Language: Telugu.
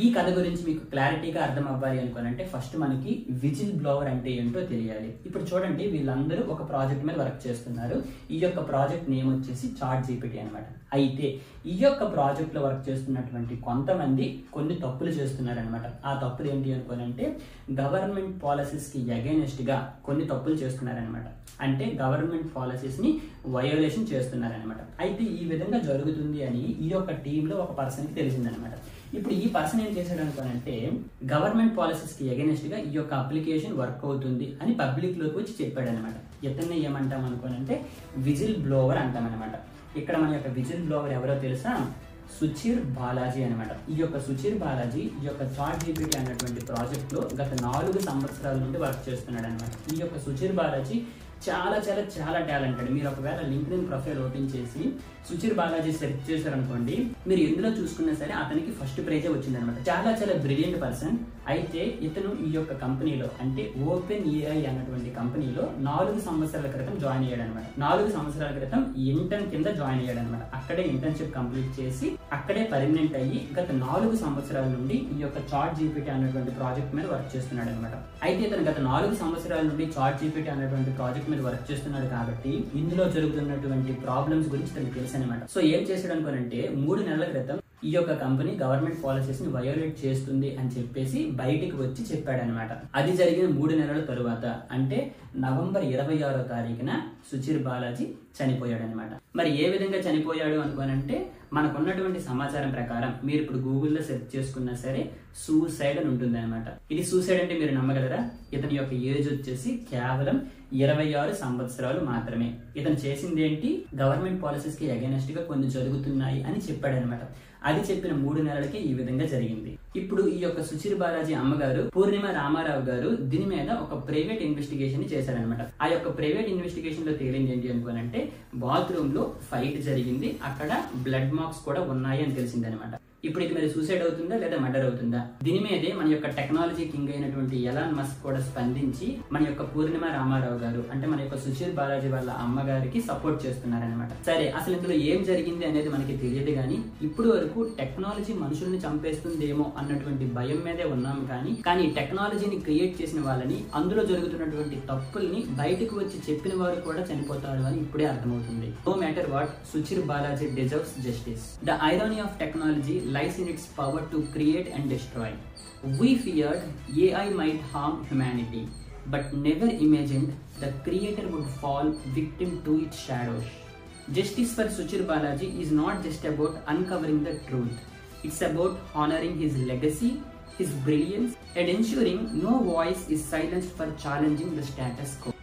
ఈ కథ గురించి మీకు క్లారిటీగా అర్థం అవ్వాలి అనుకోనంటే ఫస్ట్ మనకి విజిల్ బ్లోవర్ అంటే ఏంటో తెలియాలి. ఇప్పుడు చూడండి, వీళ్ళందరూ ఒక ప్రాజెక్ట్ మీద వర్క్ చేస్తున్నారు. ఈ యొక్క ప్రాజెక్ట్ నేమ్ వచ్చేసి చాట్ జీపీటీ అనమాట. అయితే ఈ యొక్క ప్రాజెక్ట్ లో వర్క్ చేస్తున్నటువంటి కొంతమంది కొన్ని తప్పులు చేస్తున్నారనమాట. ఆ తప్పులు ఏంటి అనుకోనంటే గవర్నమెంట్ పాలసీస్ కి అగైనెస్ట్ గా కొన్ని తప్పులు చేస్తున్నారనమాట. అంటే గవర్నమెంట్ పాలసీస్ ని వయోలేషన్ చేస్తున్నారనమాట. అయితే ఈ విధంగా జరుగుతుంది అని ఈ యొక్క టీంలో ఒక పర్సన్ కి తెలిసిందనమాట. ఇప్పుడు ఈ పర్సన్ ఏం చేశాడు అనుకోనంటే గవర్నమెంట్ పాలసీస్ కి అగైనెస్ట్ గా ఈ యొక్క అప్లికేషన్ వర్క్ అవుతుంది అని పబ్లిక్ లోకి వచ్చి చెప్పాడు అనమాట. ఇతన్ని ఏమంటాం అనుకోనంటే విజిల్ బ్లోవర్ అంటాం అనమాట. ఇక్కడ మన యొక్క విజిల్ బ్లోవర్ ఎవరో తెలుసా? సుచిర్ బాలాజీ అనమాట. ఈ యొక్క సుచిర్ బాలాజీ ఈ యొక్క చాట్ జీపీటీ అన్నటువంటి ప్రాజెక్ట్ లో గత 4 సంవత్సరాల నుండి వర్క్ చేస్తున్నాడు అనమాట. ఈ యొక్క సుచిర్ బాలాజీ చాలా చాలా చాలా టాలెంటెడ్. మీరు ఒకవేళ లింక్డ్ఇన్ ప్రొఫైల్ ఓపెన్ చేసి సుచిర్ బాలాజీ సెర్చ్ చేశారనుకోండి, మీరు ఎందులో చూసుకున్నా సరే అతనికి ఫస్ట్ ప్రైజే వచ్చింది అనమాట. చాలా చాలా బ్రిలియంట్ పర్సన్. అయితే ఇతను ఈ యొక్క కంపెనీలో అంటే ఓపెన్ ఏఐ అన్నటువంటి కంపెనీలో 4 సంవత్సరాల క్రితం జాయిన్ అయ్యాడు అనమాట. 4 సంవత్సరాల క్రితం ఇంటర్న్ కింద జాయిన్ అయ్యాడు అనమాట. అక్కడే ఇంటర్న్షిప్ కంప్లీట్ చేసి అక్కడే పర్మనెంట్ అయ్యి గత 4 సంవత్సరాల నుండి ఈ యొక్క చాట్ జీపీటీ అన్నటువంటి ప్రాజెక్ట్ మీద వర్క్ చేస్తున్నాడు అనమాట. అయితే ఇతను గత 4 సంవత్సరాల నుండి చాట్ జీపీటీ అన్నటువంటి ప్రాజెక్ట్ మీద వర్క్ చేస్తున్నాడు కాబట్టి ఇందులో జరుగుతున్నటువంటి ప్రాబ్లమ్స్ గురించి తనకు తెలుసు అనమాట. సో ఏం చేశాడు అనుకోనంటే 3 నెలల క్రితం ఈ యొక్క కంపెనీ గవర్నమెంట్ పాలసీస్ ని వయోలేట్ చేస్తుంది అని చెప్పేసి బయటికి వచ్చి చెప్పాడనమాట. అది జరిగిన 3 నెలల తరువాత అంటే నవంబర్ 26వ తారీఖున సుచిర్ బాలాజీ చనిపోయాడు అనమాట. మరి ఏ విధంగా చనిపోయాడు అనుకోనంటే మనకున్నటువంటి సమాచారం ప్రకారం మీరు ఇప్పుడు గూగుల్లో సెర్చ్ చేసుకున్నా సరే సూసైడ్ అని ఉంటుంది అనమాట. ఇది సూసైడ్ అంటే మీరు నమ్మగలరా? ఇతని యొక్క ఏజ్ వచ్చేసి కేవలం 26 సంవత్సరాలు మాత్రమే. ఇతను చేసింది ఏంటి? గవర్నమెంట్ పాలసీస్ కి అగైనెస్ట్ గా కొన్ని జరుగుతున్నాయి అని చెప్పాడు అనమాట. అది చెప్పిన 3 నెలలకే ఈ విధంగా జరిగింది. ఇప్పుడు ఈ యొక్క సుచిర్ బాలాజీ అమ్మగారు పూర్ణిమ రామారావు గారు దీని మీద ఒక ప్రైవేట్ ఇన్వెస్టిగేషన్ చేశారనమాట. ఆ యొక్క ప్రైవేట్ ఇన్వెస్టిగేషన్ లో తేలింది ఏంటి అనుకోనంటే బాత్రూమ్ లో ఫైట్ జరిగింది, అక్కడ బ్లడ్ మార్క్స్ కూడా ఉన్నాయి అని తెలిసింది అనమాట. ఇప్పుడు ఇది మరి సూసైడ్ అవుతుందా లేదా మర్డర్ అవుతుందా? దీని మీదే మన యొక్క టెక్నాలజీ కింగ్ అయినటువంటి ఎలాన్ మస్క్ కూడా స్పందించి మన యొక్క పూర్ణిమ రామారావు గారు అంటే మన యొక్క సుచిర్ బాలాజీ వాళ్ళ అమ్మగారికి సపోర్ట్ చేస్తున్నారనమాట. సరే, అసలు ఇందులో ఏం జరిగింది అనేది మనకి తెలియదు కానీ ఇప్పుడు వరకు టెక్నాలజీ మనుషుల్ని చంపేస్తుందేమో అన్నటువంటి భయం మీదే ఉన్నాం. కానీ టెక్నాలజీని క్రియేట్ చేసిన వాళ్ళని అందులో జరుగుతున్నటువంటి తప్పుల్ని బయటకు వచ్చి చెప్పిన వారు కూడా చనిపోతారు అని ఇప్పుడే అర్థమవుతుంది. No matter what, Suchir Balaji deserves justice. The irony of technology lies in its power to create and destroy. We feared AI might harm humanity, but never imagined the creator would fall victim to its shadows. Justice for Suchir Balaji is not just about uncovering the truth. It's about honoring his legacy, his brilliance, and ensuring no voice is silenced for challenging the status quo.